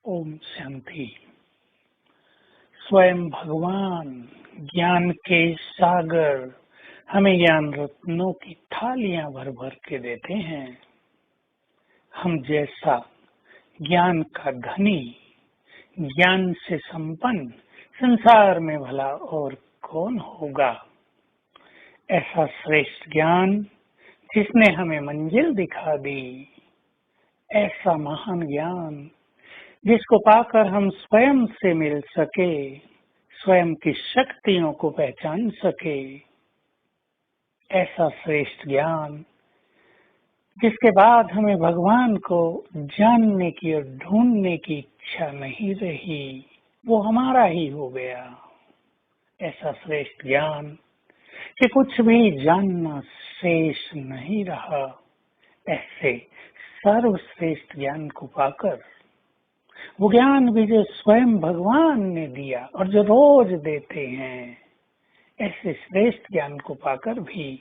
ओम शांति। स्वयं भगवान ज्ञान के सागर हमें ज्ञान रत्नों की थालियां भर भर के देते हैं। हम जैसा ज्ञान का धनी, ज्ञान से संपन्न संसार में भला और कौन होगा। ऐसा श्रेष्ठ ज्ञान जिसने हमें मंजिल दिखा दी, ऐसा महान ज्ञान जिसको पाकर हम स्वयं से मिल सके, स्वयं की शक्तियों को पहचान सके। ऐसा श्रेष्ठ ज्ञान जिसके बाद हमें भगवान को जानने की और ढूंढने की इच्छा नहीं रही, वो हमारा ही हो गया। ऐसा श्रेष्ठ ज्ञान कि कुछ भी जानना शेष नहीं रहा। ऐसे सर्वश्रेष्ठ ज्ञान को पाकर, वो ज्ञान भी जो स्वयं भगवान ने दिया और जो रोज देते हैं, ऐसे श्रेष्ठ ज्ञान को पाकर भी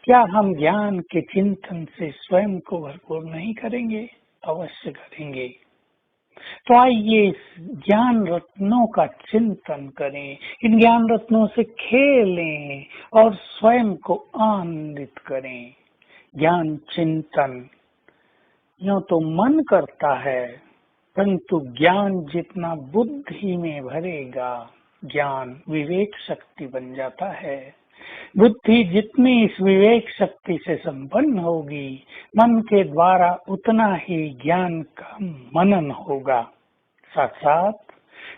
क्या हम ज्ञान के चिंतन से स्वयं को भरपूर नहीं करेंगे? अवश्य करेंगे। तो आइए इस ज्ञान रत्नों का चिंतन करें, इन ज्ञान रत्नों से खेलें और स्वयं को आनंदित करें। ज्ञान चिंतन यूं तो मन करता है, परंतु ज्ञान जितना बुद्धि में भरेगा, ज्ञान विवेक शक्ति बन जाता है। बुद्धि जितनी इस विवेक शक्ति से संपन्न होगी, मन के द्वारा उतना ही ज्ञान का मनन होगा। साथ साथ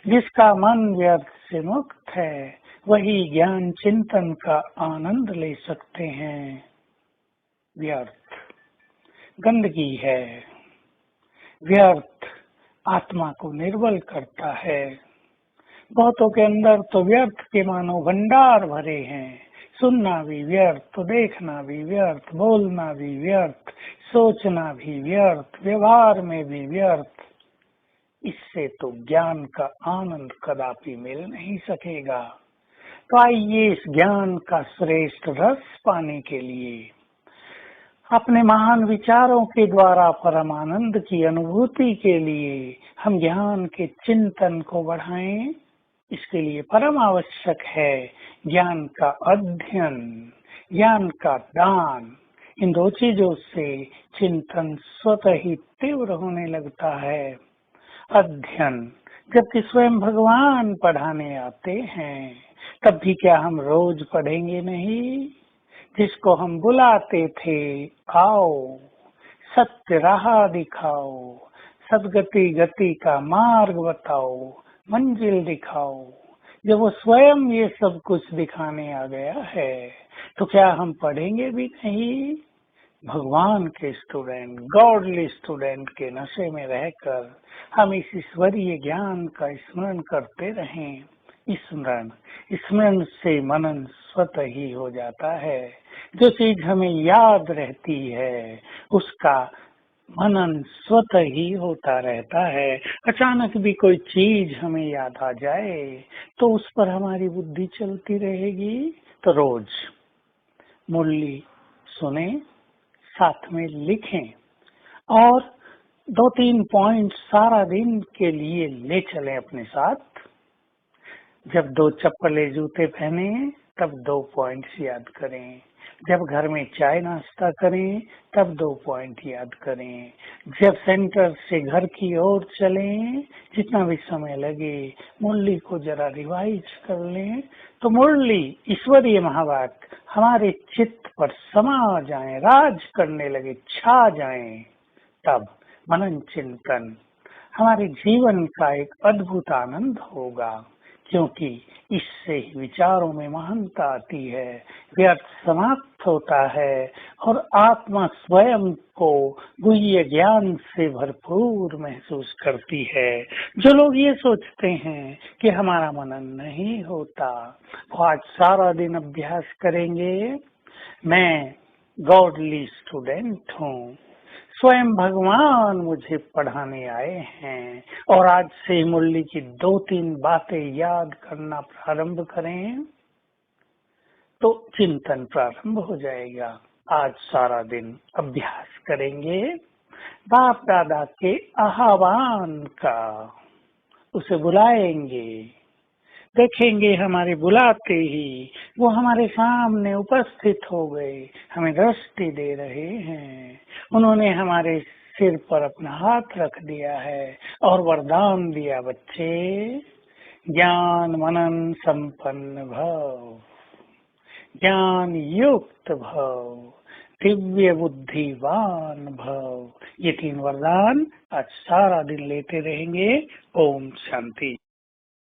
जिसका मन व्यर्थ से मुक्त है, वही ज्ञान चिंतन का आनंद ले सकते हैं। व्यर्थ गंदगी है, व्यर्थ आत्मा को निर्बल करता है। बहुतों के अंदर तो व्यर्थ के मानो भंडार भरे हैं। सुनना भी व्यर्थ, देखना भी व्यर्थ, बोलना भी व्यर्थ, सोचना भी व्यर्थ, व्यवहार में भी व्यर्थ। इससे तो ज्ञान का आनंद कदापि मिल नहीं सकेगा। तो आइए इस ज्ञान का श्रेष्ठ रस पाने के लिए, अपने महान विचारों के द्वारा परम आनंद की अनुभूति के लिए हम ज्ञान के चिंतन को बढ़ाएं। इसके लिए परम आवश्यक है ज्ञान का अध्ययन, ज्ञान का दान। इन दो चीजों से चिंतन स्वतः ही तीव्र होने लगता है। अध्ययन जबकि स्वयं भगवान पढ़ाने आते हैं, तब भी क्या हम रोज पढ़ेंगे नहीं? जिसको हम बुलाते थे, आओ सत्य राह दिखाओ, सदगति गति का मार्ग बताओ, मंजिल दिखाओ। जब वो स्वयं ये सब कुछ दिखाने आ गया है, तो क्या हम पढ़ेंगे भी नहीं? भगवान के स्टूडेंट, गॉडली स्टूडेंट के नशे में रहकर हम इस ईश्वरीय ज्ञान का स्मरण करते रहें। स्मरण से मनन स्वतः ही हो जाता है। जो चीज हमें याद रहती है, उसका मनन स्वतः ही होता रहता है। अचानक भी कोई चीज हमें याद आ जाए, तो उस पर हमारी बुद्धि चलती रहेगी। तो रोज मुरली सुने, साथ में लिखें और 2-3 पॉइंट सारा दिन के लिए ले चलें अपने साथ। जब 2 चप्पलें जूते पहने, तब 2 पॉइंट्स याद करें। जब घर में चाय नाश्ता करें, तब 2 पॉइंट याद करें। जब सेंटर से घर की ओर चलें, जितना भी समय लगे, मुरली को जरा रिवाइज कर लें। तो मुरली ईश्वरीय महावाक्य हमारे चित्त पर समा जाए, राज करने लगे, छा जाए। तब मनन चिंतन हमारे जीवन का एक अद्भुत आनंद होगा, क्योंकि इससे ही विचारों में महानता आती है, व्यर्थ समाप्त होता है और आत्मा स्वयं को गुह्य ज्ञान से भरपूर महसूस करती है। जो लोग ये सोचते हैं कि हमारा मनन नहीं होता, वो आज सारा दिन अभ्यास करेंगे। मैं गॉडली स्टूडेंट हूँ, स्वयं भगवान मुझे पढ़ाने आए हैं, और आज से मुरली की 2-3 बातें याद करना प्रारंभ करें, तो चिंतन प्रारंभ हो जाएगा। आज सारा दिन अभ्यास करेंगे बाप दादा के आह्वान का उसे बुलाएंगे, देखेंगे हमारे बुलाते ही वो हमारे सामने उपस्थित हो गए, हमें दृष्टि दे रहे हैं। उन्होंने हमारे सिर पर अपना हाथ रख दिया है और वरदान दिया, बच्चे ज्ञान मनन संपन्न भव, ज्ञान युक्त भव, दिव्य बुद्धिवान भव। ये 3 वरदान आज सारा दिन लेते रहेंगे। ओम शांति।